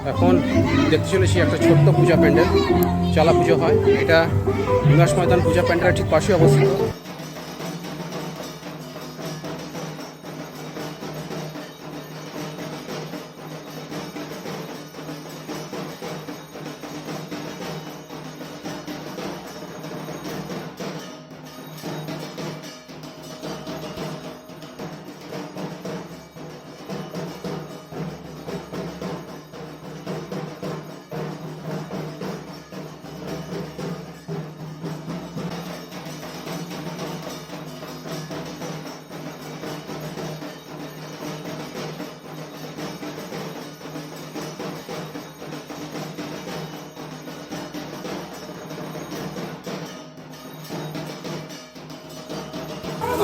এখন দেখতে চলেছি একটা ছোট্ট পূজা প্যান্ডেল, চালা পুজো হয়। এটা নিবাস ময়দান পূজা প্যান্ডেলের ঠিক পাশে অবস্থিত।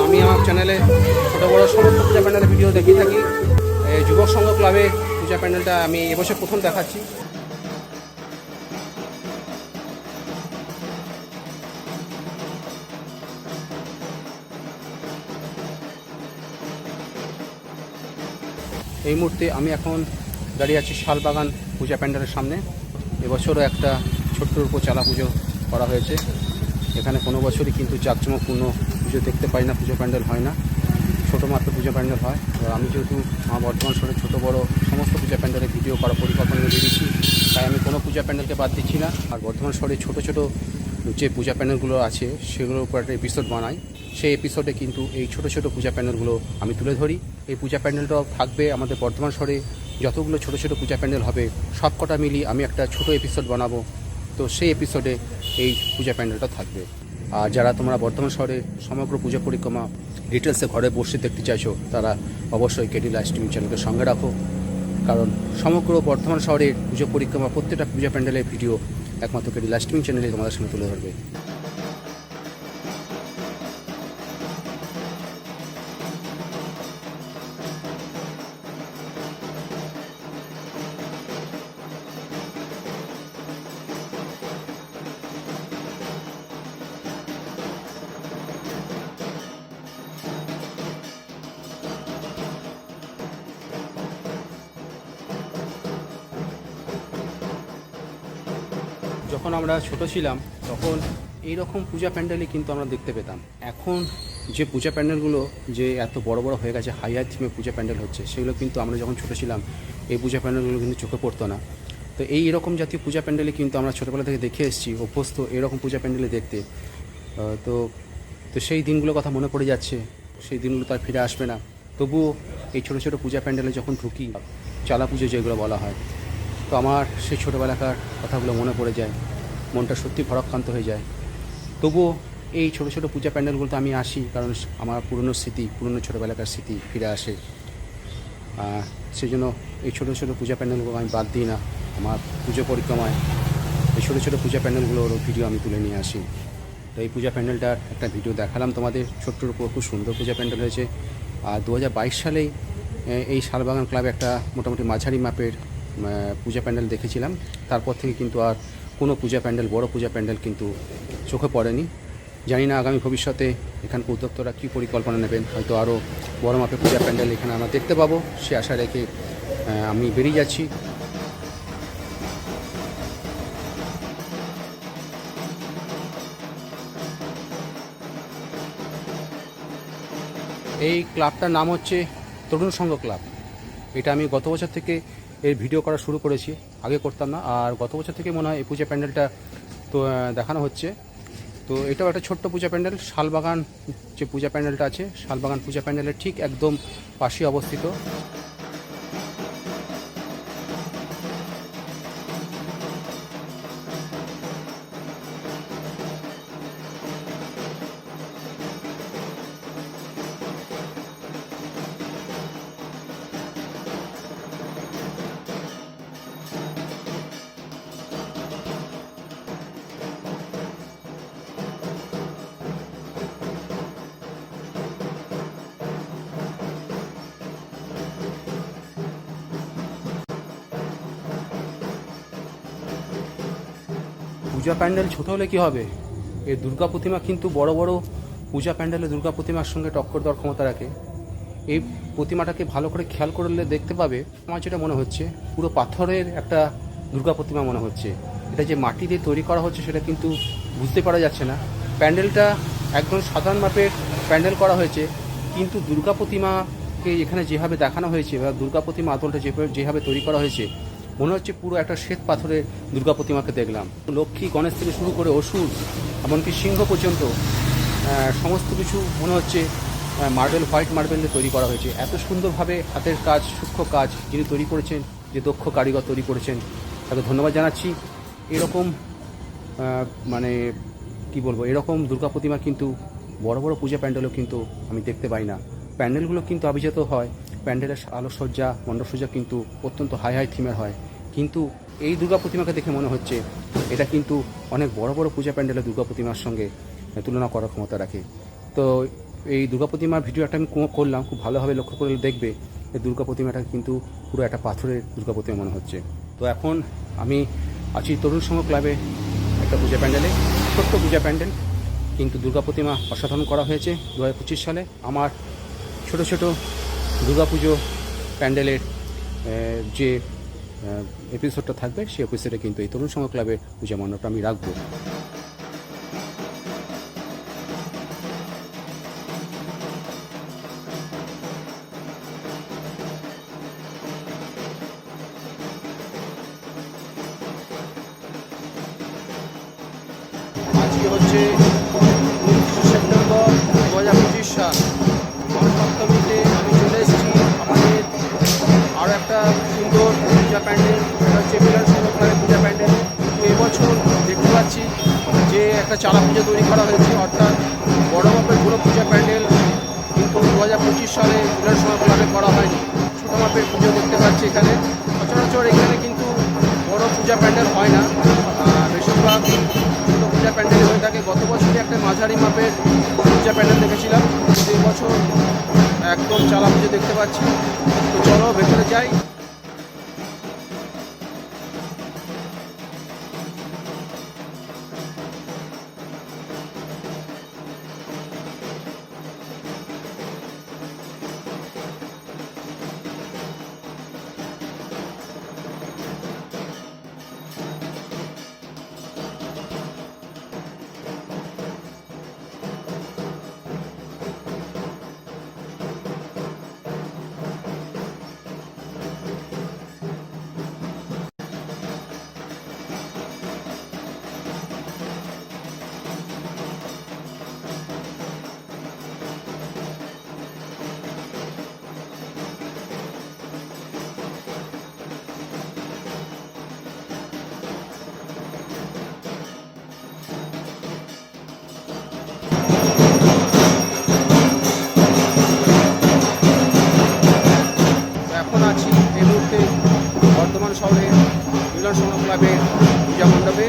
আমি আমার চ্যানেলে ছোটো বড়ো সমস্ত পূজা প্যান্ডেলের ভিডিও দেখিয়ে থাকি। যুবক সংঘ ক্লাবে পূজা প্যান্ডেলটা আমি এবছর প্রথম দেখাচ্ছি। এই মুহূর্তে আমি এখন দাঁড়িয়ে আছি শালবাগান পূজা প্যান্ডেলের সামনে। এবছরও একটা ছোট্ট উপর চালা পুজো করা হয়েছে। এখানে কোনো বছরই কিন্তু জাঁকজমকপূর্ণ পুজো দেখতে পাই না, পুজো প্যান্ডেল হয় না, ছোটো মাত্র পুজো প্যান্ডেল হয়। এবার আমি যেহেতু আমার বর্ধমান শহরে ছোটো বড়ো সমস্ত পূজা প্যান্ডেলের ভিডিও করার পরিকল্পনা নিয়ে বেরিয়েছি, তাই আমি কোনো পূজা প্যান্ডেলকে বাদ দিচ্ছি না। আর বর্ধমান শহরে ছোটো ছোটো যে পূজা প্যান্ডেলগুলো আছে সেগুলোর উপর একটা এপিসোড বানাই। সেই এপিসোডে কিন্তু এই ছোটো ছোটো পূজা প্যান্ডেলগুলো আমি তুলে ধরি। এই পূজা প্যান্ডেলটাও থাকবে আমাদের বর্ধমান শহরে যতগুলো ছোটো ছোটো পূজা প্যান্ডেল হবে সব কটা মিলিয়ে আমি একটা ছোটো এপিসোড বানাবো। তো সেই এপিসোডে এই পূজা প্যান্ডেলটা থাকবে। আর যারা তোমরা বর্ধমান শহরে সমগ্র পূজা পরিক্রমা ডিটেলসে ঘরে বসে দেখতে চাইছো, তারা অবশ্যই কেডি লাইভ স্ট্রিমিং চ্যানেলকে সঙ্গে রাখো। কারণ সমগ্র বর্ধমান শহরের পুজো পরিক্রমা প্রত্যেকটা পূজা প্যান্ডেলের ভিডিও একমাত্র কেডি লাইভ স্ট্রিমিং চ্যানেলে তোমাদের সামনে তুলে ধরবে। যখন আমরা ছোট ছিলাম তখন এই রকম পূজা প্যান্ডেলই কিন্তু আমরা দেখতে পেতাম। এখন যে পূজা প্যান্ডেলগুলো যে এত বড় বড় হয়ে গেছে, হাই থিমে পূজা প্যান্ডেল হচ্ছে, সেগুলো কিন্তু আমরা যখন ছোটো ছিলাম এই পূজা প্যান্ডেলগুলো কিন্তু চোখে পড়তো না। তো এই এরকম জাতীয় পূজা প্যান্ডেলে কিন্তু আমরা ছোটোবেলা থেকে দেখে এসেছি, অভ্যস্ত এরকম পূজা প্যান্ডেলে দেখতে। তো তো সেই দিনগুলোর কথা মনে পড়ে যাচ্ছে। সেই দিনগুলো তো আর ফিরে আসবে না। তবুও এই ছোটো ছোটো পূজা প্যান্ডেলে যখন ঢুকি, চালা পুজো যেগুলো বলা হয়, তো আমার সেই ছোটোবেলাকার কথাগুলো মনে পড়ে যায়, মনটা সত্যি ভরাক্রান্ত হয়ে যায়। তবুও এই ছোটো ছোটো পূজা প্যান্ডেলগুলোতে আমি আসি, কারণ আমার পুরনো স্মৃতি, পুরনো ছোটোবেলাকার স্মৃতি ফিরে আসে। সেই জন্য এই ছোটো ছোটো পূজা প্যান্ডেলগুলো আমি বাদ দিই না। আমার পুজো পরিক্রমায় এই ছোটো ছোটো পূজা প্যান্ডেলগুলোর ভিডিও আমি তুলে নিয়ে আসি। তো এই পূজা প্যান্ডেলটার একটা ভিডিও দেখালাম তোমাদের। ছোট্টর উপর খুব সুন্দর পূজা প্যান্ডেল হয়েছে। আর 2022 সালেই এই শালবাগান ক্লাবে একটা মোটামুটি মাঝারি মাপের পূজা প্যান্ডেল দেখেছিলাম। তারপর থেকে কিন্তু আর কোনো পূজা প্যান্ডেল, বড় পূজা প্যান্ডেল কিন্তু চোখে পড়েনি। জানি না আগামী ভবিষ্যতে এখানকার উদ্যোক্তারা কী পরিকল্পনা নেবেন, হয়তো আরও বড় মাপের পূজা প্যান্ডেল এখানে আমরা দেখতে পাবো, সে আশা রেখে আমি বেরিয়ে যাচ্ছি। এই ক্লাবটার নাম হচ্ছে তরুণ সংঘ ক্লাব। এটা আমি গত বছর থেকে এর ভিডিও করা শুরু করেছি, আগে করতাম না। আর গত বছর থেকে মনে হয় এই পূজা প্যান্ডেলটা তো দেখানো হচ্ছে। তো এটাও একটা ছোট্ট পূজা প্যান্ডেল। শালবাগান যে পূজা প্যান্ডেলটা আছে, শালবাগান পূজা প্যান্ডেলের ঠিক একদম পাশে অবস্থিত। পূজা প্যান্ডেল ছোট হলে কী হবে, এই দুর্গা প্রতিমা কিন্তু বড় বড় পূজা প্যান্ডেলে দুর্গা প্রতিমার সঙ্গে টক্কর দেওয়ার ক্ষমতা রাখে। এই প্রতিমাটাকে ভালো করে খেয়াল করলে দেখতে পাবে, আমার যেটা মনে হচ্ছে পুরো পাথরের একটা দুর্গা প্রতিমা মনে হচ্ছে। এটা যে মাটি দিয়ে তৈরি করা হচ্ছে সেটা কিন্তু বুঝতে পারা যাচ্ছে না। প্যান্ডেলটা একদম সাধারণ মাপের প্যান্ডেল করা হয়েছে, কিন্তু দুর্গা প্রতিমাকে এখানে যেভাবে দেখানো হয়েছে বা দুর্গা প্রতিমা আদলটা যেভাবে তৈরি করা হয়েছে, মনে হচ্ছে পুরো একটা শ্বেত পাথরের দুর্গা প্রতিমাকে দেখলাম। লক্ষ্মী, গণেশ থেকে শুরু করে অসুর, এমনকি সিংহ পর্যন্ত সমস্ত কিছু মনে হচ্ছে হোয়াইট মার্বেল দিয়ে তৈরি করা হয়েছে। এত সুন্দরভাবে হাতের কাজ, সূক্ষ্ম কাজ যিনি তৈরি করেছেন, যে দক্ষ কারিগর তৈরি করেছেন, তাকে ধন্যবাদ জানাচ্ছি। এরকম মানে কি বলবো, এরকম দুর্গা প্রতিমা কিন্তু বড় বড় পূজা প্যান্ডেলও কিন্তু আমি দেখতে পাই না। প্যান্ডেলগুলো কিন্তু আভিজাত হয়, প্যান্ডেলের আলোকসজ্জা, মণ্ডপসজ্জা কিন্তু অত্যন্ত হাই থিমের হয়, কিন্তু এই দুর্গা প্রতিমাকে দেখে মনে হচ্ছে এটা কিন্তু অনেক বড় বড় পূজা প্যান্ডেলের দুর্গা প্রতিমার সঙ্গে তুলনা করার ক্ষমতা রাখে। তো এই দুর্গা প্রতিমার ভিডিওটা আমি করলাম, খুব ভালোভাবে লক্ষ্য করলে দেখবে এই দুর্গা প্রতিমাটা কিন্তু পুরো একটা পাথরের দুর্গা প্রতিমা মনে হচ্ছে। তো এখন আমি আছি তরুণ সংঘ ক্লাবে একটা পূজা প্যান্ডেলে, ছোট্ট পূজা প্যান্ডেল, কিন্তু দুর্গা প্রতিমা অসাধারণ করা হয়েছে 2025 সালে। আমার ছোট ছোট দুর্গাপুজো প্যান্ডেলের যে এপিসোডটা থাকবে, সেই এপিসোডে কিন্তু এই তরুণ সংঘ ক্লাবের পূজা মণ্ডপটা আমি রাখবো। আজকে হচ্ছে 29 সেপ্টেম্বর 2025 সাল। সপ্তমীতে আমি চলে এসেছি আমাদের আরও একটা সুন্দর পূজা প্যান্ডেল, সেটা হচ্ছে মিলন সংঘ ক্লাবের পূজা প্যান্ডেল। তো এবছর দেখতে পাচ্ছি যে একটা চালা পুজো তৈরি করা হয়েছে, অর্থাৎ বড় মাপের পুরো পূজা প্যান্ডেল কিন্তু 2025 সালে মিলন সংঘ ক্লাবে করা হয়নি। ছোটো মাপের পুজো দেখতে পাচ্ছি এখানে। সচরাচর এখানে কিন্তু বড় পূজা প্যান্ডেল হয় না, বেশিরভাগ ছোটো পূজা প্যান্ডেল হয়ে থাকে। গত বছরই একটা মাঝারি মাপের পূজা প্যান্ডেল দেখেছিলাম, কিন্তু এবছর একদম চালা পুজো দেখতে পাচ্ছি। তো চলো ভেতরে যাই। বর্ধমান শহরের মিলন সংঘ ক্লাবের পূজা মণ্ডপে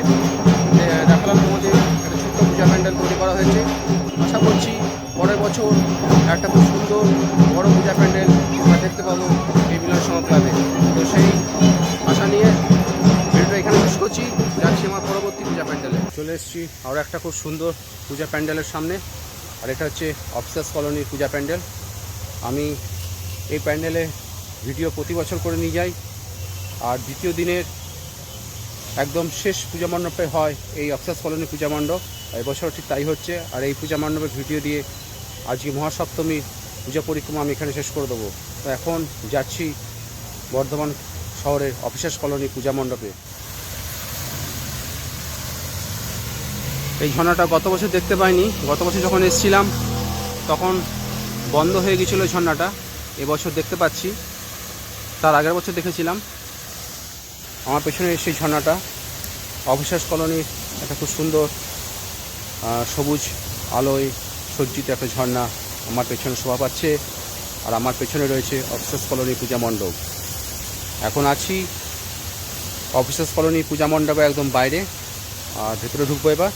দেখালাম তোমাদের একটা ছোট্ট পূজা প্যান্ডেল তৈরি করা হয়েছে। আশা করছি পরের বছর একটা খুব সুন্দর বড় পূজা প্যান্ডেল আমরা দেখতে পাবো এই মিলন সংঘ ক্লাবে। তো সেই আশা নিয়ে ভিডিওটা এখানে শেষ করছি, যাচ্ছি আমার পরবর্তী পূজা প্যান্ডেলে। চলে এসেছি আরও একটা খুব সুন্দর পূজা প্যান্ডেলের সামনে, আর এটা হচ্ছে অফিসার্স কলোনির পূজা প্যান্ডেল। আমি এই প্যান্ডেলে ভিডিও প্রতি বছর করে নিয়ে যাই, আর দ্বিতীয় দিনের একদম শেষ পূজা মণ্ডপে হয় এই অফিসার্স কলোনি পূজা মণ্ডপ। এবছর ঠিক তাই হচ্ছে। আর এই পূজা মণ্ডপের ভিডিও দিয়ে আজকে মহাসপ্তমীর পূজা পরিক্রমা আমি এখানে শেষ করে দেবো। তো এখন যাচ্ছি বর্ধমান শহরের অফিসার্স কলোনি পূজা মণ্ডপে। এই ঝর্ণাটা গত বছর দেখতে পাইনি, গত বছর যখন এসেছিলাম তখন বন্ধ হয়ে গেছিলো ঝর্ণাটা। এবছর দেখতে পাচ্ছি, তার আগের বছর দেখেছিলাম। আমার পেছনে সেই ঝর্ণাটা অফিসার্স কলোনির একটা খুব সুন্দর সবুজ আলোয় সজ্জিত একটা ঝর্ণা আমার পেছনে শোভা পাচ্ছে। আর আমার পেছনে রয়েছে অফিসার্স কলোনি পূজা মণ্ডপ। এখন আছি অফিসার্স কলোনি পূজা মণ্ডপে একদম বাইরে, আর ভেতরে ঢুকবো এবার।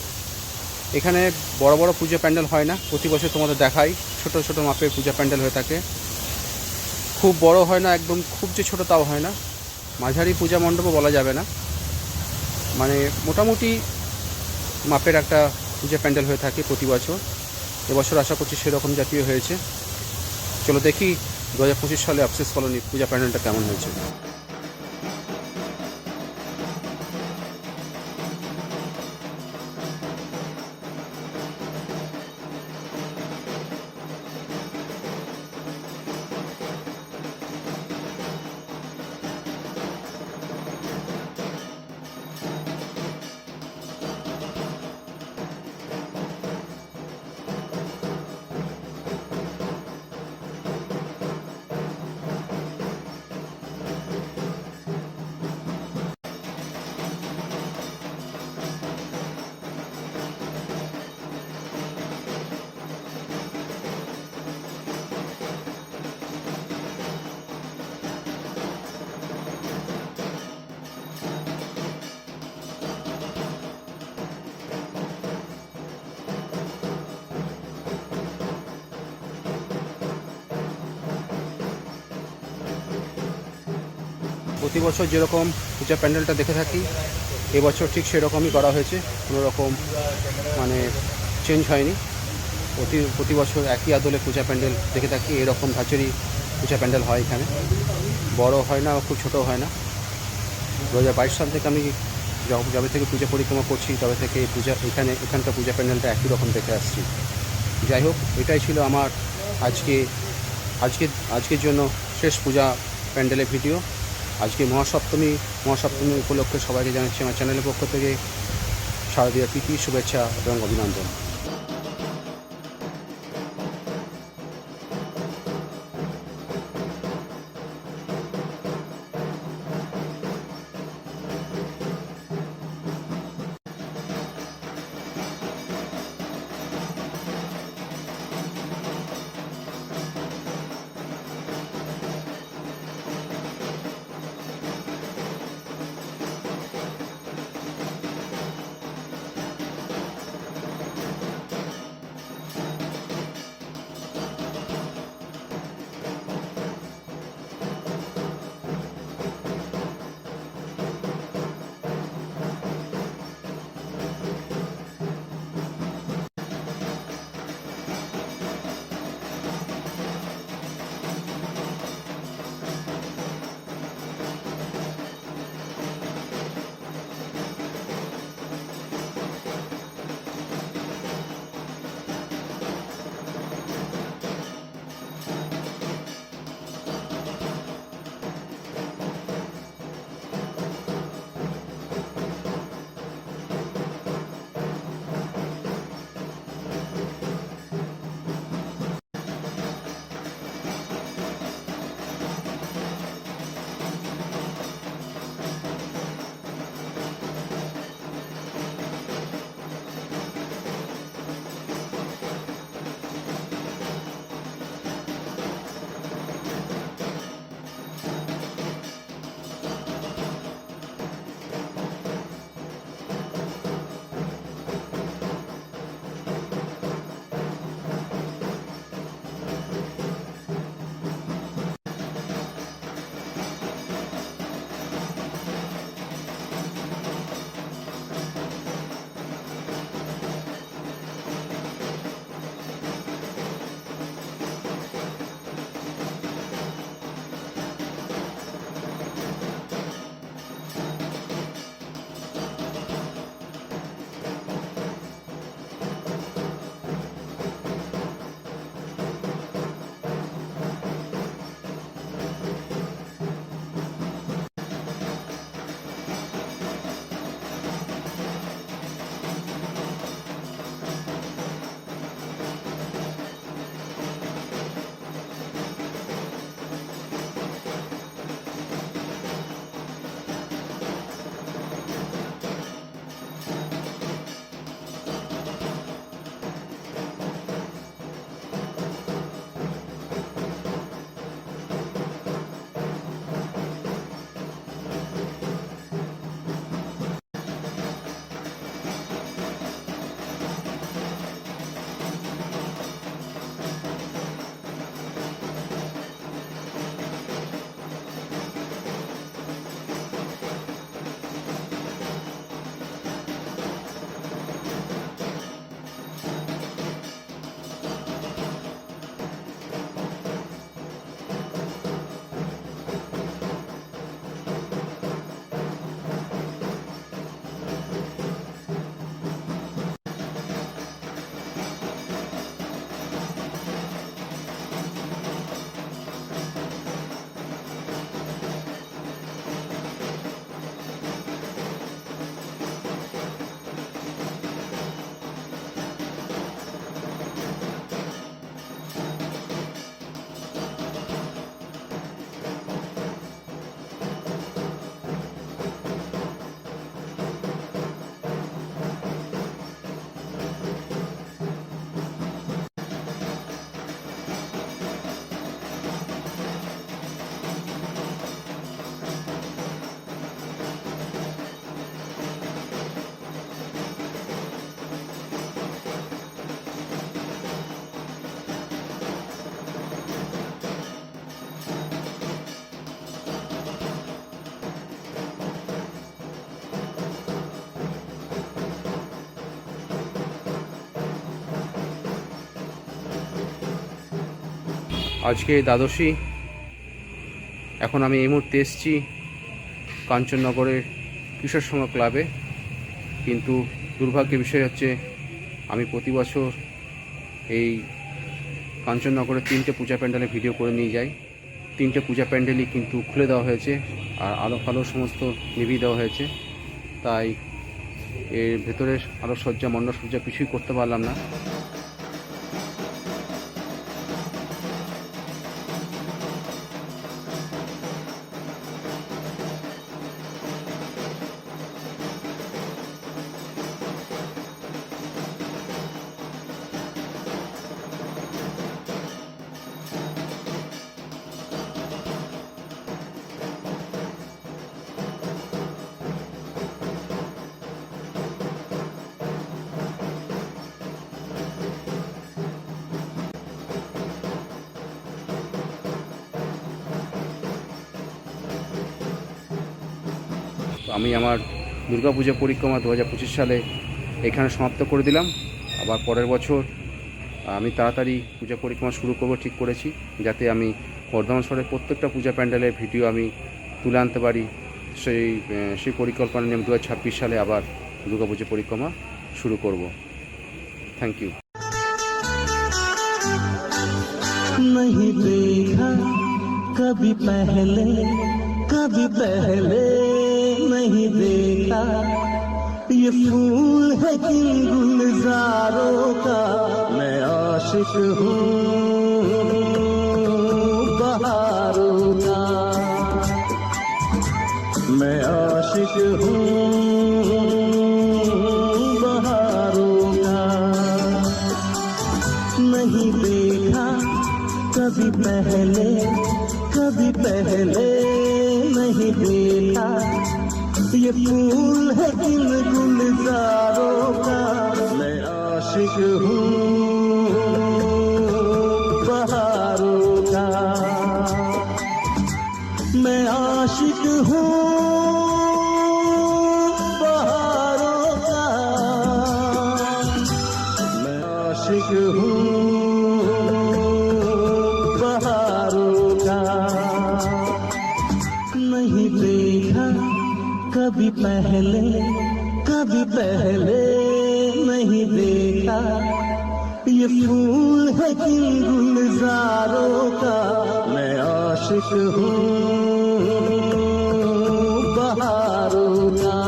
এখানে বড় বড় পূজা প্যান্ডেল হয় না, প্রতি বছর তোমাদের দেখাই ছোট ছোট মাপের পূজা প্যান্ডেল হয়ে থাকে। খুব বড় হয় না, একদম খুব যে ছোটো তাও হয় না, মাঝারি পূজা মণ্ডপও বলা যাবে না, মানে মোটামুটি মাপের একটা পূজা প্যান্ডেল হয়ে থাকে প্রতি বছর। এবছর আশা করছি সেরকম জাতীয় হয়েছে। চলো দেখি 2025 সালে আফসেস কলোনি পূজা প্যান্ডেলটা কেমন হয়েছে। প্রতি বছর যেরকম পূজা প্যান্ডেলটা দেখে থাকি এবছর ঠিক সেরকমই করা হয়েছে, কোনো রকম মানে চেঞ্জ হয়নি। প্রতি বছর একই আদলে পূজা প্যান্ডেল দেখে থাকি, এরকম ধাঁচেরই পূজা প্যান্ডেল হয় এখানে, বড় হয় না খুব ছোটো হয় না। 2022 সাল থেকে আমি যবে থেকে পূজা পরিক্রমা করছি তবে থেকে এখানকার পূজা প্যান্ডেলটা একই রকম দেখে আসছি। যাই হোক, এটাই ছিল আমার আজকের জন্য শেষ পূজা প্যান্ডেলের ভিডিও। আজকে মহাসপ্তমী উপলক্ষে সবাইকে জানাচ্ছি আমার চ্যানেলের পক্ষ থেকে শারদীয় প্রীতি, শুভেচ্ছা এবং অভিনন্দন। আজকে দ্বাদশী। এখন আমি এই মুহূর্তে এসেছি কাঞ্চননগরের কিশোর সংঘ ক্লাবে। কিন্তু দুর্ভাগ্যের বিষয় হচ্ছে আমি প্রতি বছর এই কাঞ্চননগরের 3টে পূজা প্যান্ডেলে ভিডিও করে নিয়ে যাই। 3টে পূজা প্যান্ডেলই কিন্তু খুলে দেওয়া হয়েছে আর আলো ফালো সমস্ত নিভিয়ে দেওয়া হয়েছে। তাই এর ভেতরের আলোকসজ্জা মণ্ডপসজ্জা কিছুই করতে পারলাম না। আমি আমার দুর্গাপূজা পরিক্রমা 2025 সালে এখানে সমাপ্ত করে দিলাম। আবার পরের বছর আমি তাড়াতাড়ি পূজা পরিক্রমা শুরু করব ঠিক করেছি, যাতে আমি বর্ধমান শহরের প্রত্যেকটা পূজা প্যান্ডেলের ভিডিও আমি তুলে আনতে পারি। সেই পরিকল্পনা নিয়ে আমি 2026 সালে আবার দুর্গাপূজা পরিক্রমা শুরু করব। Thank you. नहीं देखा कभी पहले नहीं देखा ये फूल है किन गुलजारों का। मैं आशिक हूँ बहारों का, मैं आशिक हूँ बहारों का। नहीं देखा कभी पहले नहीं देखा ये फूल है किन गुलजारों का। मैं आशिक हूँ बहारों का, मैं आशिक हूँ बहारों का, मैं आशिक हूँ बहारों का। नहीं देखा कभी पहले नहीं देखा ये फूल है किन गुलजारों का। मैं आशिक हूँ बहारों का,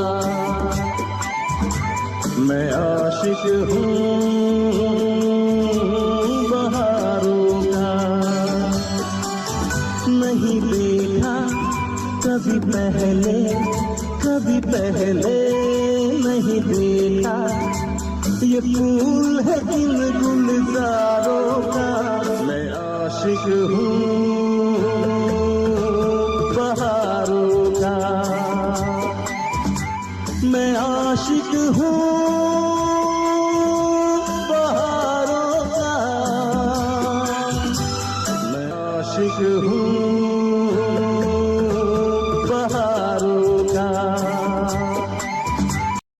मैं आशिक हूँ बहारों का। नहीं देखा कभी पहले नहीं देखा ये फूल है किन गुल